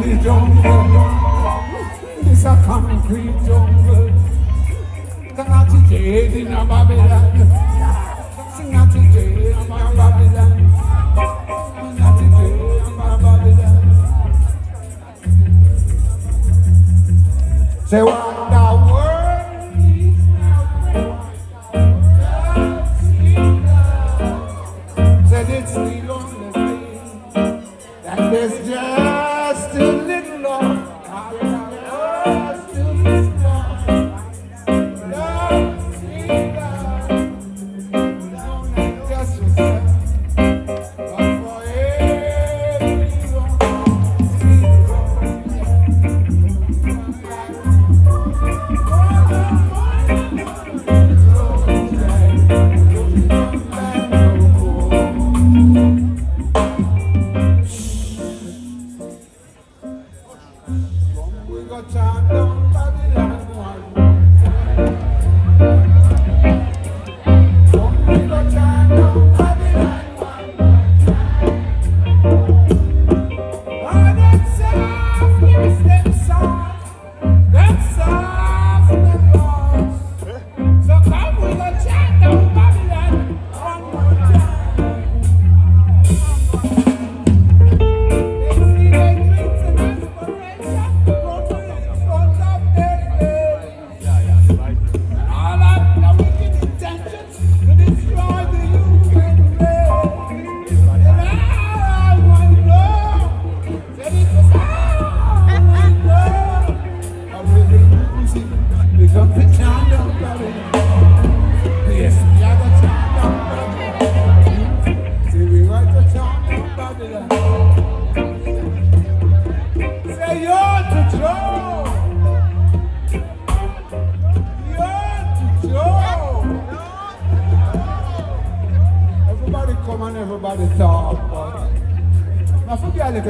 the jungle. It's a concrete jungle. Sing out to Jade in a Babylon. Sing out to Jade in a Babylon. Sing out to Jade in a Babylon. Say what the world needs now. Said it's the only thing that there's just a little love.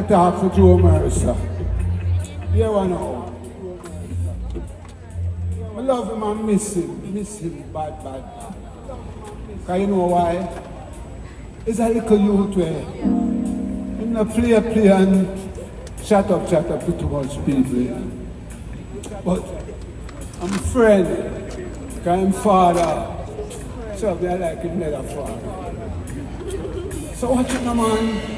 Talk for Joe Mersa. You know. I love him and miss him bad. Cause you know why? He's a little youth where him not play and shut up to too much people. But I'm a friend, cause I'm father. So I like him better father. So watch it now, man.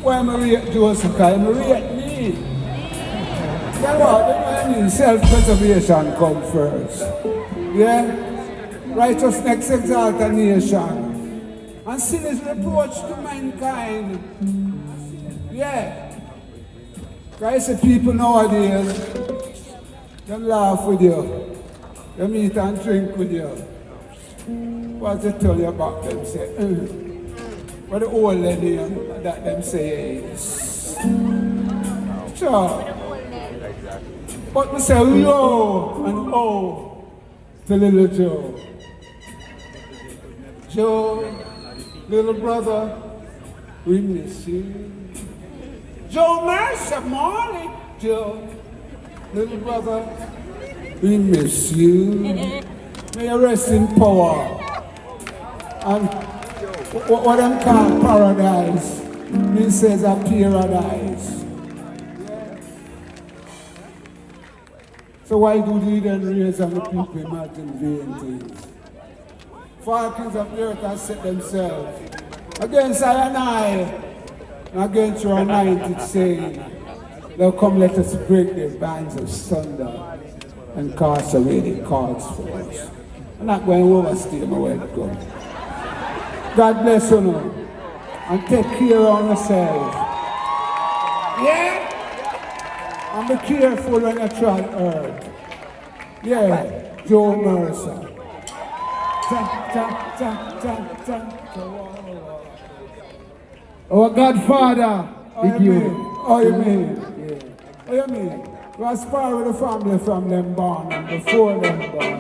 Why am I rate Joseph? Because I'm rate me. You know what? Self-preservation come first. Yeah? Righteousness exalt a nation. And sin is reproach to mankind. Yeah. Because the people nowadays, they laugh with you. They meet and drink with you. What they tell you about them? Say, what the old lady that them say is. Sure. But we say yo and oh to little Joe. Joe, little brother, we miss you. Joe Mersa, morning, Joe, little brother, we miss you. May you rest in power. And what them call paradise, means says a paradise. So why do they then raise and the people imagine vain things? For kings of the earth have set themselves against I and I, and against your anointed saying, they'll come let us break their bands of thunder and cast away the cords for us. I'm not going to overstay my welcome. God bless you now. And take care of yourself. Yeah? And be careful when you tread earth. Yeah, Joe Mersa. Our Godfather. Oh, you mean? Oh, you mean? Yeah. Oh, you mean? We aspire with the family from them born and before them born.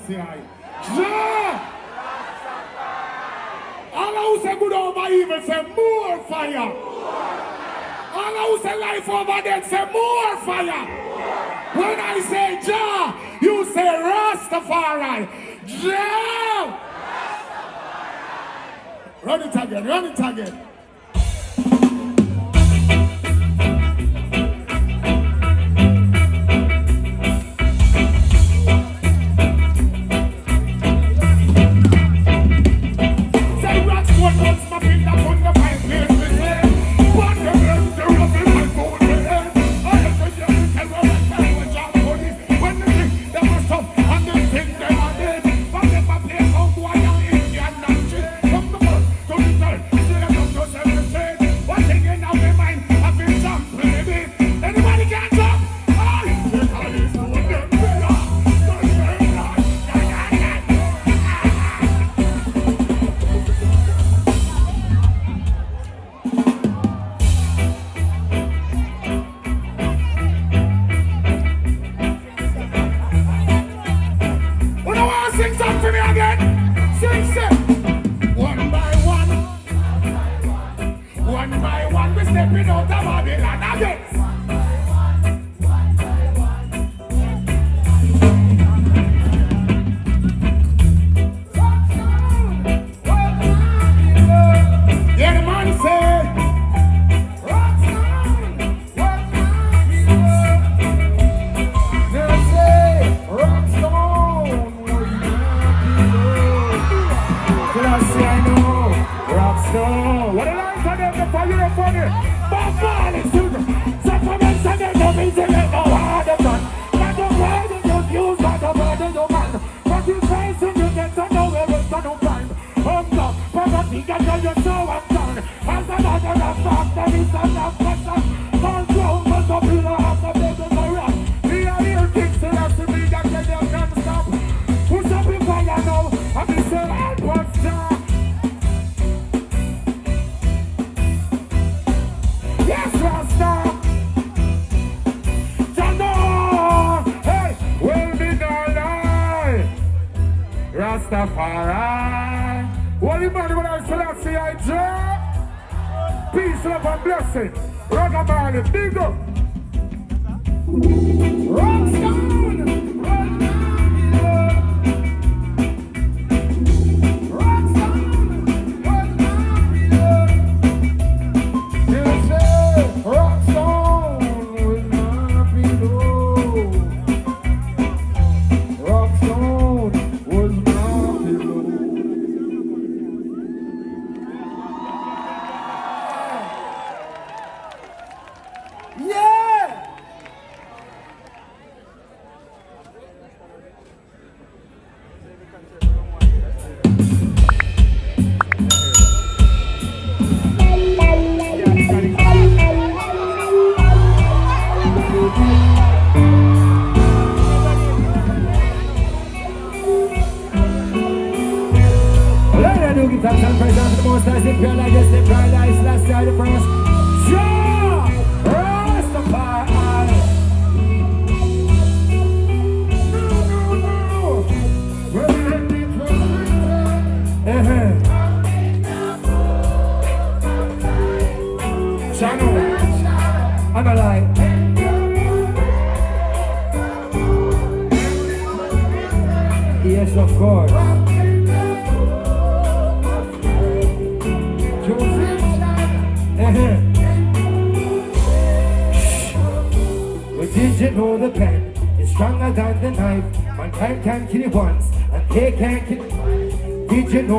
Selassie. Yeah! All who say good over evil say more fire. All who say life over death say more fire. When I say Jah, you say Rastafari. Jah! Run it again, run it again. Rastafari. Holy man, when I Selassie, I draw. Peace, love, and blessing. Reggae, big up. Rockstone.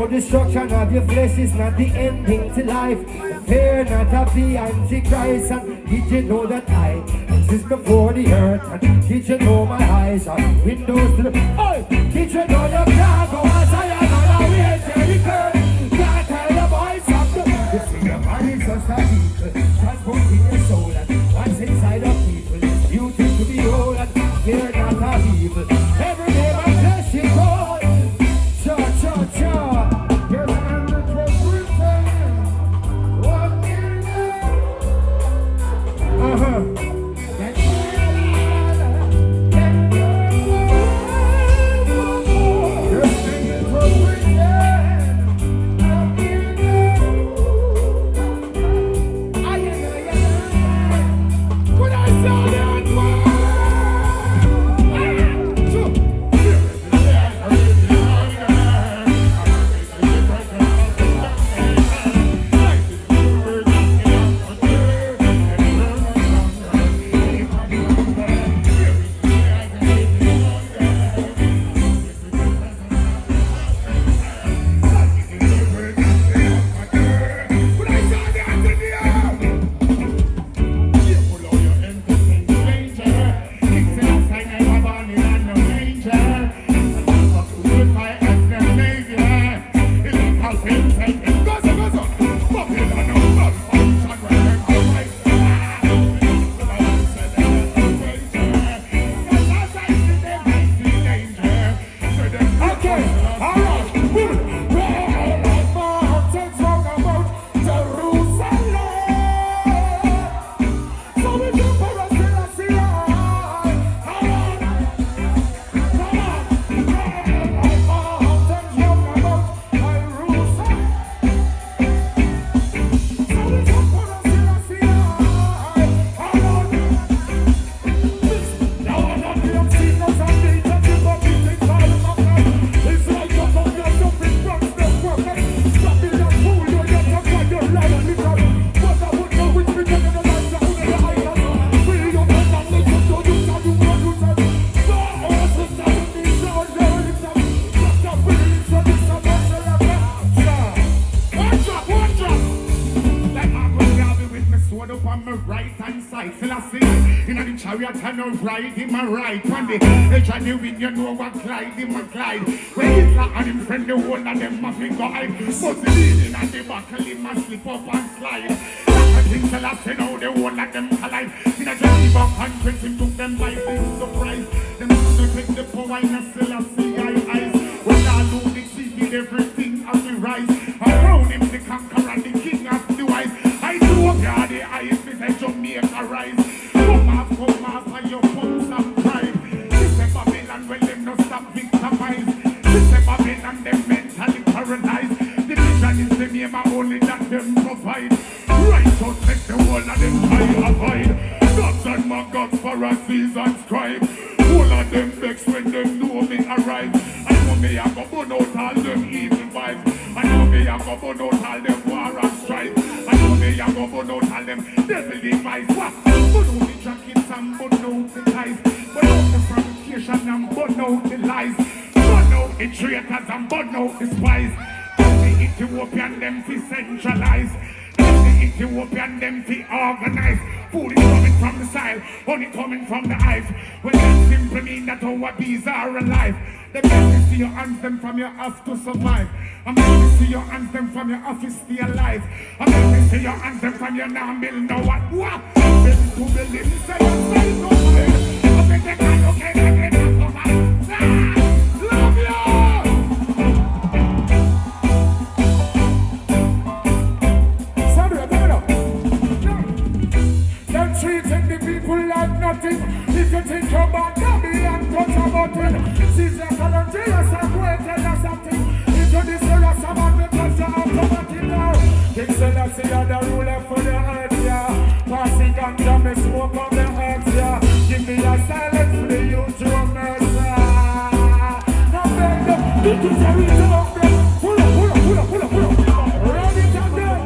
Destruction of your flesh is not the ending to life. Fear not of the Antichrist. And did you know that I exist before the earth? And did you know my eyes are windows to the... Oh! Did you know your car go as I am on a wheelchair? The curve can't tell the voice of the... You see your body is just a vehicle, transporting your soul. And what's inside of people is beauty to behold. And fear not of evil. Every day my flesh is cold. Cha. chariot and no ride him a ride. On the edge of the wind, you know what glide him a glide. When Hitler and him friend, the whole of them a big guy. Mussolini and the buckle, him a slip up and slide. I think the last thing how the whole of them collide. In a Geneva conference, him took them by big surprise. Them to take the power in a still a see eyes. When I lose the TV, everything has to rise. Around him, the conqueror, the king of the wise. I know God, the eyes, me say Jamaica rise. Come off, and your pumps and pride. This is Babylon, well, them no stop victimized. This is Babylon, them mentally paralyzed. The vision is the name only that them provide. Righteous make the whole of them try avoid. Gods and maggots, Pharisees and scribes. All of them vex when them know me arrive. I know me I go burn out all them evil vibes. I know me I go burn out all them war and strife. I know me I go burn out all them devil device. What? Burn out the jackets and burn out the ties. Burn out the fabrication and burn out the lies. Burn out the traitors and burn out the spies. The Ethiopian them fi centralize. The Ethiopian them fi organize. Food is coming from the side, honey coming from the hive. When that simply mean that our bees are alive. The best is see your anthem from your have to survive. I'm going to see your anthem from your office stay alive. I'm going to see your anthem from your now build no what? Then to believe say yourself no way. I think they can okay, love you! Treating the people like nothing. If you think about Babylon, touch a button. Sizzla, Capleton, some way, tell us something. If you discuss about the touch, you're automatic now. King Selassie are the ruler for the earth, yeah. Passing ganja, me smoke on the earth, yeah. Give me a silence for the youth to Mersa. Now beg them, did you tell it off them? Pull up. Run it again.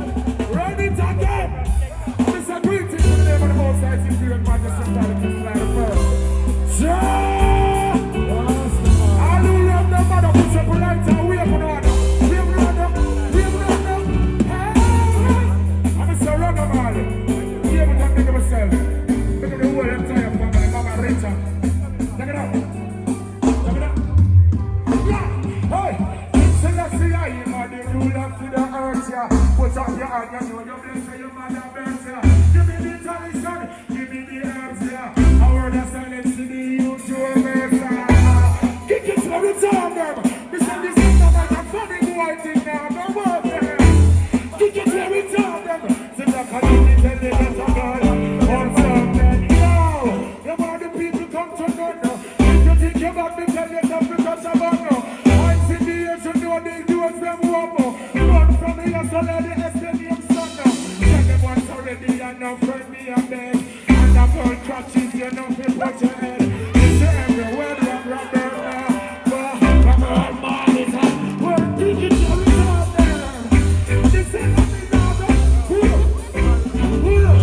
Run it again. Mr. Greetings in the name of the Most High, His Great Majesty, Capleton, like the first. Jah! All who love the mother, push up a light and wave on order. Wave on order. Hey! I'm Mr. Reggae, be able to think of myself. Look at the whole entire family, Mama Rita. Check it out. Yeah! Hey! King Selassie, I am the ruler of the earth, yeah. Put up your hand, you know your blessing, your mother burns, yeah. Give me the tradition, give me the herbs, yeah. I heard a silence to the youth to a Mersa. Kick it to the top, them. This is not like a funny boy thing now, no more, man. Kick it to the top, them. Sit up and give me the letter, God. What's up, man? Yo, you want the people come to know. If you think about me, tell yourself because I'm on now. I'm in the air, you know they do us them warm. Run from here, so let the SNM son now. Second one's already, and now friend me a bed. And the girl crutches, you know, fi put your head. It's everywhere, rubber now. But all man is hot. Well, think it's all about them. This ain't nothing now, but hold up.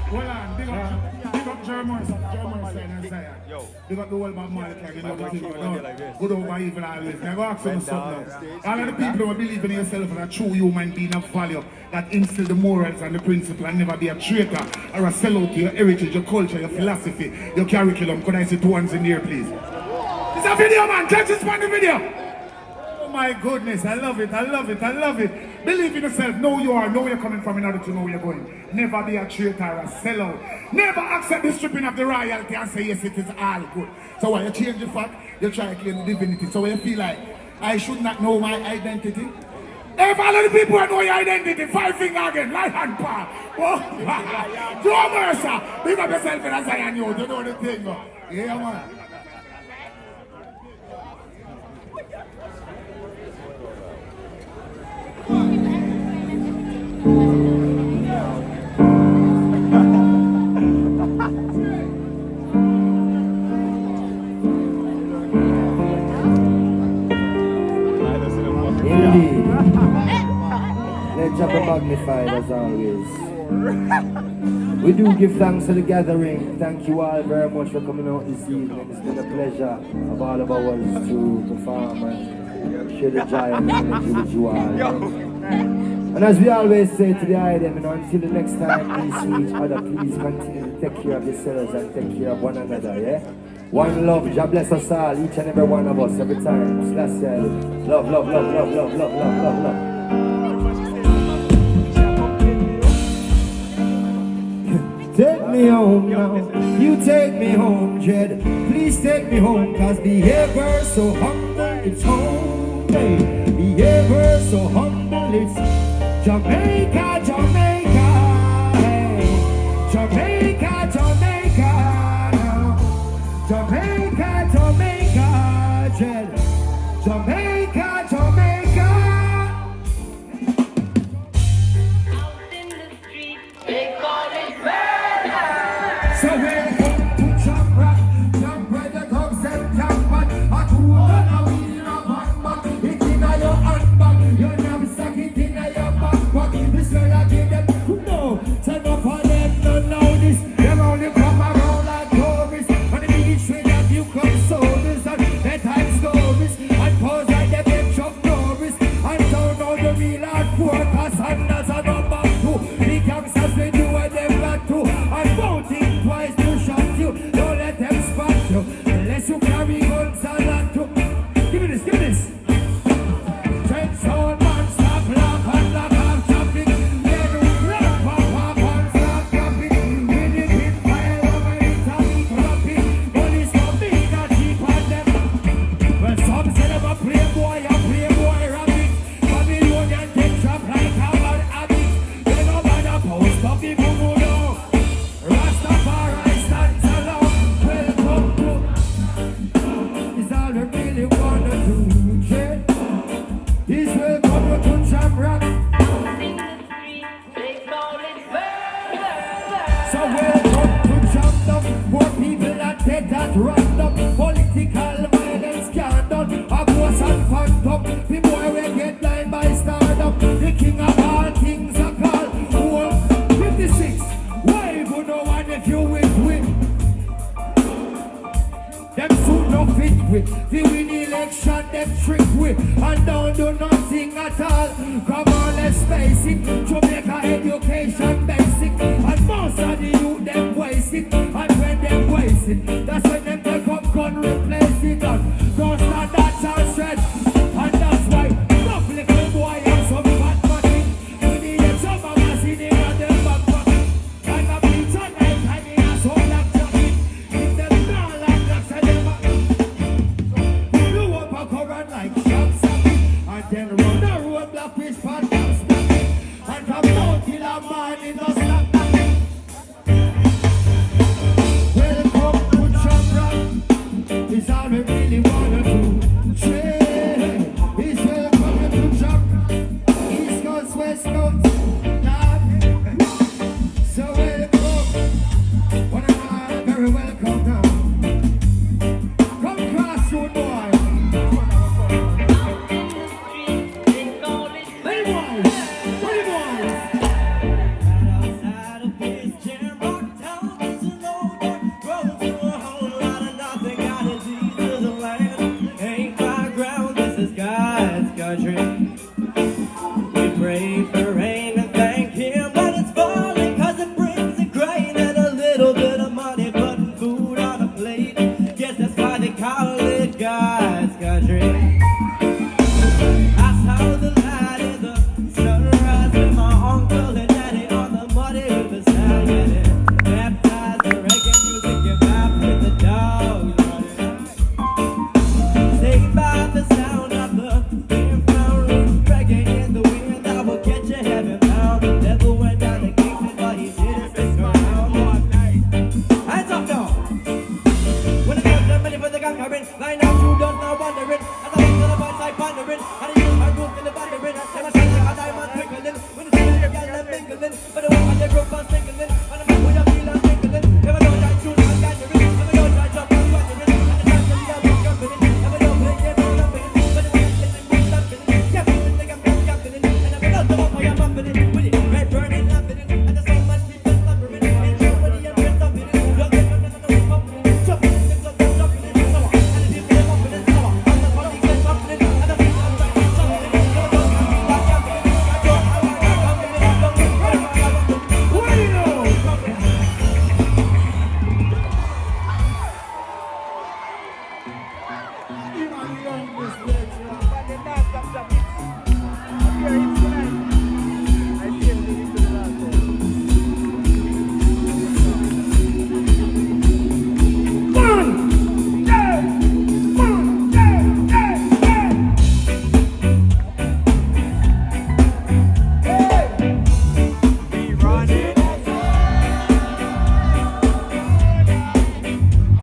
Hold on, big up German side. Big up the whole man, like you know what you know. Good over evil always. Now go ask them something. All of the people who believe in yourself and a true human being of value that instill the morals and the principle and never be a traitor or a sellout to your heritage, your culture, your philosophy, your curriculum. Could I see two hands in here, please? It's a video, man. Catch this on the video. Oh my goodness, I love it. Believe in yourself, know you are, know where you're coming from in order to know where you're going. Never be a traitor or a sellout. Never accept the stripping of the royalty and say yes, it is all good. So when you change the fact, you try to claim the divinity. So when you feel like, I should not know my identity. If all of the people know your identity, 5 finger again, light and paw. Oh, Joe Mersa, big up yourself in a Zion, you know the thing. Yeah, man. Indeed. Let Jah be magnified as always. We do give thanks to the gathering. Thank you all very much for coming out this evening. It's been a pleasure of all of ours to perform and share the joy and energy with you all. And as we always say to the item, until the next time we see each other, please continue to take care of yourselves and take care of one another, yeah? One love, God bless us all, each and every one of us, every time. Last year, love, love, love, love, love, love, love, love, love. Take me home now, you take me home, Jed. Please take me home, cause behavior so humble, it's home, babe. Behavior so humble, it's Jamaica, Jamaica, hey. Jamaica, Jamaica, now. Jamaica, Jamaica, Jed. Jamaica, Jamaica. Out in the street, they call it murder. So welcome to Jump Rock, Jump where the dogs and jump on. A cool and a wheel in a backpack. It in a your handbag, your knapsack it in a your backpack. This girl I give them, no, turn up on them, no know this. Them only come around like tourists. On the beach with them you come soldiers and bedtime stories. And pose like them them Chuck Norris. And don't know the real hardcore, cause Sanders are number two. The gangsters they do what they got to. And won't think twice to shot you. Don't let them spot you unless you carry guns and lot to. Give me this, give me this. Trenchtown man, stop laugh and lock off traffic. Then rock, pop, pop, and stop traffic. With the pin fire over it and we crapping. Police come big and cheap on them. Well, some say them a playboy rabbit. Babylonian take trap like a bad habit. They no bother post up the Bubudo. Rastafari stands alone. Welcome to. Is all we really wanna do, Jed? Is welcome to Jamrock. Out in the street, they call it murder. So welcome to Jamrock. More people are dead at random. Political violence scandal. A ghost and phantom. The boy will get blind by stardom. The king of all kings are called. 56. Why even no one if you with win? Them suit no fit with. The win election, them trick with. And don't do nothing at all. Come on, let's face it. Jamaica education basic. And most of the youth, them waste it. And when them waste it, that's when them take up gun replace.